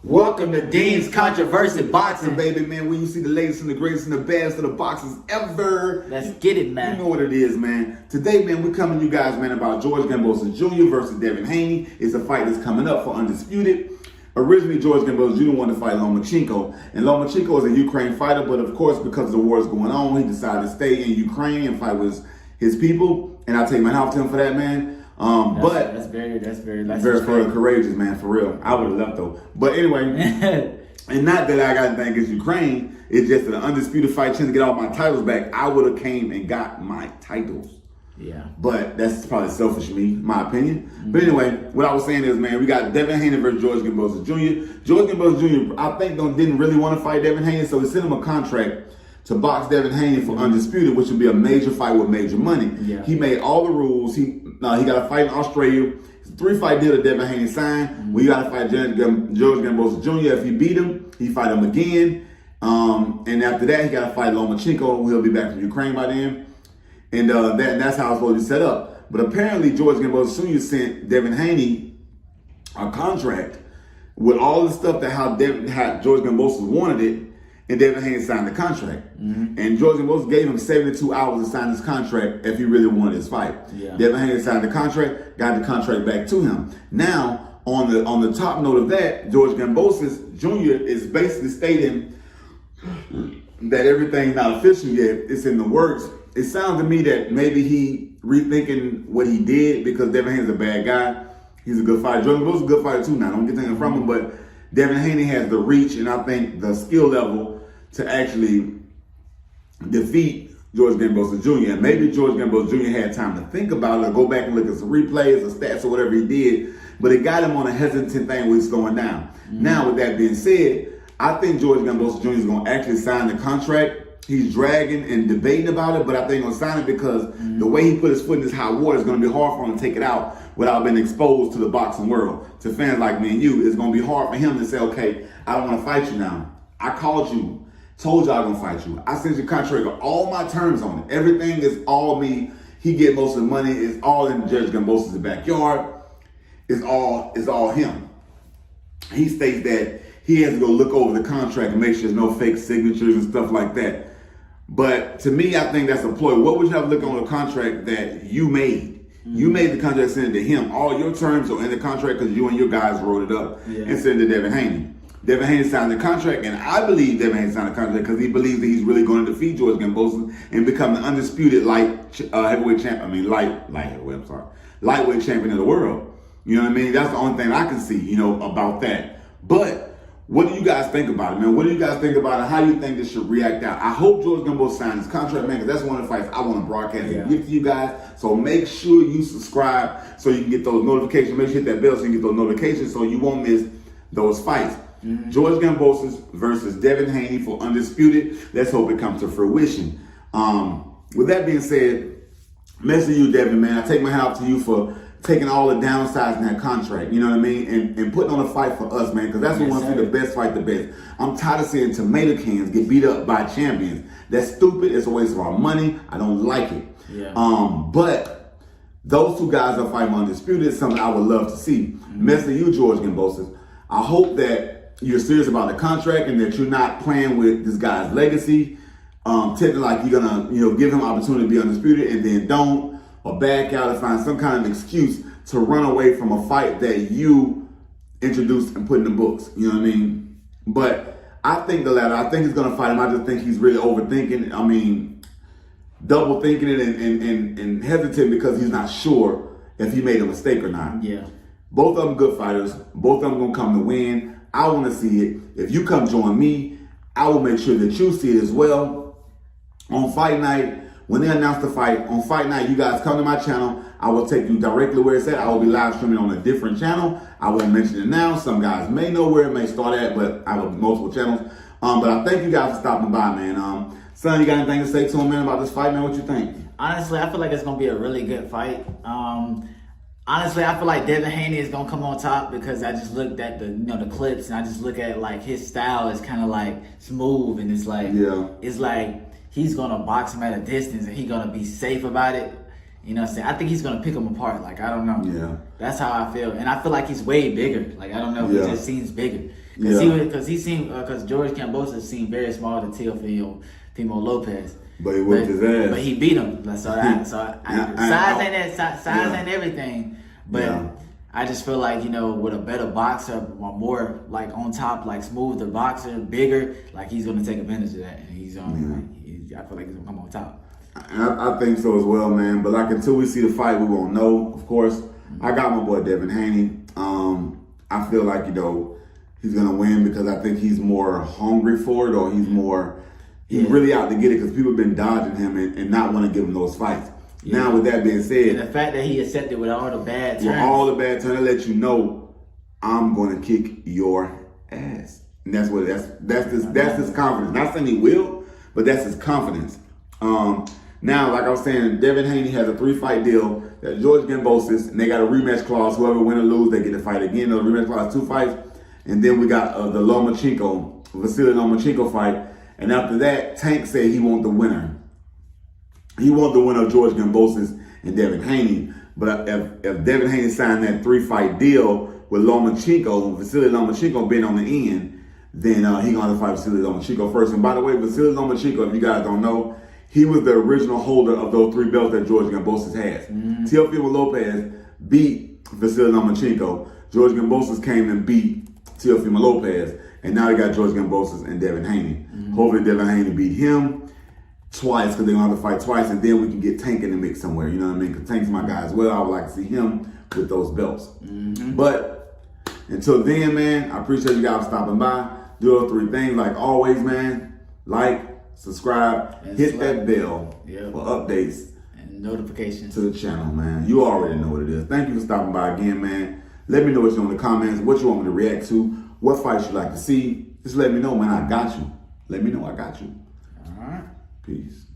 Welcome to Dean's Controversy Boxing, baby, man. Where you see the latest and the greatest and the best of the boxers ever. Let's get it, man. You know what it is, man. Today, man, we're coming to you guys, man, about George Kambosos Jr. versus Devin Haney. It's a fight that's coming up for Undisputed. Originally, George Kambosos Jr. wanted to fight Lomachenko, and Lomachenko is a Ukraine fighter, but of course, because the war is going on, he decided to stay in Ukraine and fight with his people. And I take my hat off to him for that, man. That's very courageous, man, for real. I would have left though. But anyway, and not that I got anything against Ukraine, it's just an undisputed fight, trying to get all my titles back. I would have came and got my titles. Yeah. But that's probably selfish of me, my opinion. But anyway, what I was saying is, man, we got Devin Haney versus George Kambosos Jr. George Kambosos Jr., I think, didn't really want to fight Devin Haney, so he sent him a contract to box Devin Haney for Undisputed, which would be a major fight with major money. Yeah. He made all the rules. He got a fight in Australia. It's a 3-fight deal that Devin Haney signed. We got to fight George Kambosos Jr. If he beat him, he fight him again. And after that, he got to fight Lomachenko. He'll be back from Ukraine by then. And that's how it's supposed to be set up. But apparently, George Kambosos Jr. sent Devin Haney a contract with all the stuff that how George Kambosos wanted it. And Devin Haney signed the contract. And George Kambosos gave him 72 hours to sign this contract if he really wanted his fight. Yeah. Devin Haney signed the contract, got the contract back to him. Now, on the top note of that, George Kambosos Jr. is basically stating that everything's not official yet. It's in the works. It sounds to me that maybe he rethinking what he did because Devin Haney's a bad guy. He's a good fighter. George Kambosos is a good fighter too now. Don't get anything from him, but Devin Haney has the reach and I think the skill level to actually defeat George Kambosos Jr. And maybe George Kambosos Jr. had time to think about it or go back and look at some replays or stats or whatever he did, but it got him on a hesitant thing when it's going down. Now, with that being said, I think George Kambosos Jr. is going to actually sign the contract. He's dragging and debating about it, but I think he's going to sign it because the way he put his foot in this hot water is going to be hard for him to take it out without being exposed to the boxing world. To fans like me and you, it's going to be hard for him to say, okay, I don't want to fight you now. I called you, told you I was going to fight you. I sent you a contract with all my terms on it. Everything is all me. He get most of the money. It's all in Judge Kambosos' backyard. It's all him. He states that he has to go look over the contract and make sure there's no fake signatures and stuff like that. But to me, I think that's a ploy. What would you have to look on the contract that you made? You made the contract, sent it to him. All your terms are in the contract because you and your guys wrote it up and sent it to Devin Haney. Devin Haney signed the contract, and I believe Devin Haney signed the contract because he believes that he's really going to defeat George Kambosos and become the undisputed lightweight champion of the world. You know what I mean? That's the only thing I can see, about that. But what do you guys think about it, man? What do you guys think about it? How do you think this should react out? I hope George Kambosos signs his contract, man, because that's one of the fights I want to broadcast and give to you guys. So make sure you subscribe so you can get those notifications. Make sure you hit that bell so you can get those notifications so you won't miss those fights. George Kambosos versus Devin Haney for Undisputed. Let's hope it comes to fruition. With that being said, messing you, Devin, man, I take my hat off to you for taking all the downsides in that contract, you know what I mean? And putting on a fight for us, man, because that's what we want to see the best fight the best. I'm tired of seeing tomato cans get beat up by champions. That's stupid. It's a waste of our money. I don't like it. Yeah. But those two guys are fighting Undisputed is something I would love to see. Messing you, George Kambosos, I hope that you're serious about the contract and that you're not playing with this guy's legacy. Technically, like you're gonna, give him opportunity to be undisputed and then don't, or back out and find some kind of excuse to run away from a fight that you introduced and put in the books. You know what I mean? But I think the latter. I think he's gonna fight him. I just think he's really overthinking. I mean, double thinking it and hesitant because he's not sure if he made a mistake or not. Yeah. Both of them good fighters. Both of them gonna come to win. I want to see it. If you come join me, I will make sure that you see it as well. On fight night, when they announce the fight, on fight night, you guys come to my channel. I will take you directly where it's at. I will be live streaming on a different channel. I won't mention it now. Some guys may know where it may start at, but I have multiple channels. But I thank you guys for stopping by, man. Son, you got anything to say to him, man, about this fight, man? What you think? Honestly, I feel like it's going to be a really good fight. Honestly, I feel like Devin Haney is gonna come on top because I just looked at the clips and I just look at like his style is kind of like smooth and it's like he's gonna box him at a distance and he's gonna be safe about it. You know what I'm saying? I think he's gonna pick him apart. Like, I don't know. Yeah. That's how I feel, and I feel like he's way bigger. Like, I don't know. Yeah. He just seems bigger. Yeah. Because George Kambosos seemed very small to Teofimo Lopez. But he whipped his ass. But he beat him. Size ain't everything. But Yeah. I just feel like, with a better boxer, or more like on top, like smoother boxer, bigger, like he's gonna take advantage of that, and he's I feel like he's gonna come on top. I think so as well, man. But like until we see the fight, we won't know. Of course, I got my boy Devin Haney. I feel like he's gonna win because I think he's more hungry for it, or he's really out to get it because people have been dodging him and not want to give him those fights. Yeah. Now, with that being said, and the fact that he accepted with all the bad turns, I let you know I'm gonna kick your ass, and that's his confidence. Not saying he will, but that's his confidence. Now, like I was saying, Devin Haney has a 3-fight deal that George Kambosos, and they got a rematch clause. Whoever win or lose, they get to fight again. The rematch clause, 2 fights, and then we got the Vasily Lomachenko fight. And after that, Tank said he want the winner. He want the winner of George Kambosos and Devin Haney. But if Devin Haney signed that 3-fight deal with Vasily Lomachenko being on the end, then he gonna have to fight Vasily Lomachenko first. And by the way, Vasily Lomachenko, if you guys don't know, he was the original holder of those 3 belts that George Kambosos has. Teofimo Lopez beat Vasily Lomachenko. George Kambosos came and beat Teofimo Lopez. And now they got George Kambosos and Devin Haney. Hopefully Devin Haney beat him twice, because they're going to have to fight twice, and then we can get Tank in the mix somewhere. You know what I mean? Because Tank's my guy as well. I would like to see him with those belts. But until then, man, I appreciate you guys stopping by. Do those 3 things. Like always, man, like, subscribe, and hit that bell for updates and notifications to the channel, man. You already know what it is. Thank you for stopping by again, man. Let me know what you want in the comments, what you want me to react to, what fights you like to see. Just let me know, man. I got you. Let me know I got you. All right. Peace.